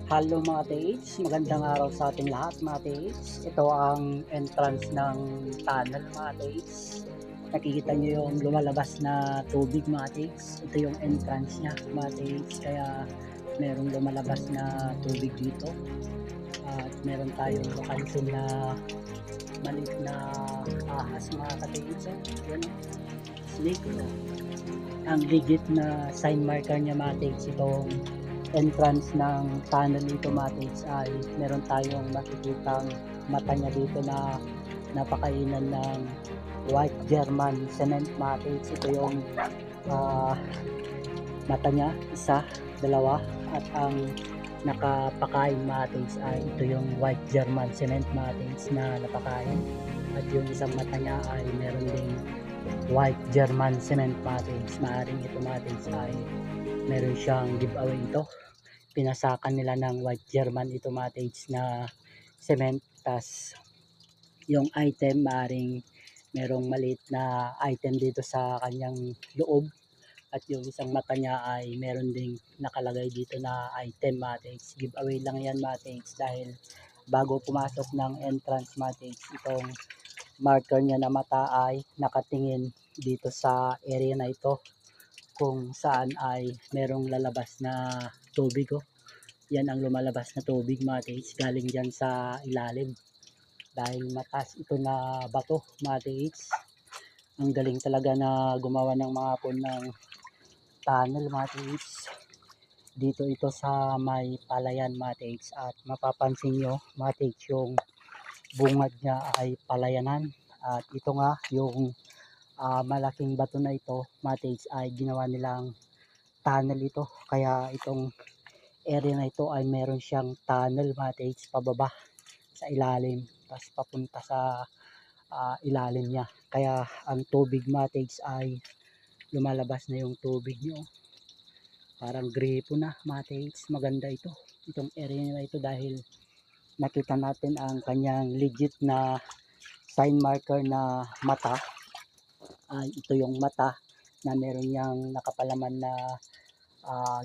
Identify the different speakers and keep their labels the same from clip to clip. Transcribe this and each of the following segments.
Speaker 1: Hello mga teits, magandang araw sa ating lahat mga teits. Ito ang entrance ng tunnel mga teits. Nakikita nyo yung lumalabas na tubig mga teits. Ito yung entrance niya mga teits. Kaya merong lumalabas na tubig dito. At meron tayong mapansin na maliit na ahas mga ka-teits. Yan, snake. Ang legit na sign marker niya mga teits, itong entrance ng tunnel nito mates ay meron tayong makikitang mata niya dito na napakainan ng white German cement mates. Ito yung uh, mata niya, isa, dalawa, at ang nakapakain mates ay ito yung white German cement mates na napakain, at yung isang mata niya ay meron ding white German cement mates. Maaring ito mates ay meron siyang giveaway ito, pinasakan nila ng white German ito matage na cement. Tas yung item, maring merong maliit na item dito sa kanyang loob, at yung isang mata niya ay meron ding nakalagay dito na item matage. Giveaway lang yan matage, dahil bago pumasok ng entrance matage, itong marker niya na mata ay nakatingin dito sa area na ito, kung saan ay merong lalabas na tubig. Yan ang lumalabas na tubig mates, galing dyan sa ilalim, dahil mataas ito na bato mates. Ang galing talaga na gumawa ng mga hapon ng tunnel mates. Dito ito sa may palayan mates, at mapapansin nyo mates yung bungad niya ay palayanan. At ito nga yung malaking bato na ito mates ay ginawa nilang tunnel ito. Kaya itong area na ito ay meron siyang tunnel mates pababa sa ilalim, tapos papunta sa ilalim niya. Kaya ang tubig mates ay lumalabas na yung tubig nyo, parang gripo na mates. Maganda ito, itong area na ito, dahil nakita natin ang kanyang legit na sign marker na mata. Ito yung mata na meron niyang nakapalaman na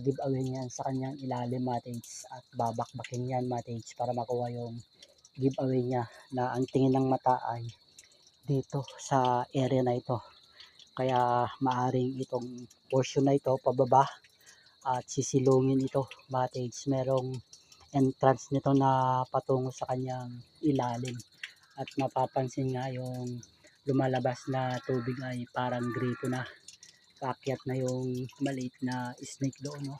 Speaker 1: giveaway niyan sa kanyang ilalim mates, at babakbakin yan mates para makuha yung giveaway niya, na ang tingin ng mata ay dito sa area na ito. Kaya maaring itong portion na ito pababa at sisilungin ito mates, merong entrance nito na patungo sa kanyang ilalim. At mapapansin nga yung lumalabas na tubig ay parang gripo na, paakyat na yung maliit na snake doon, no?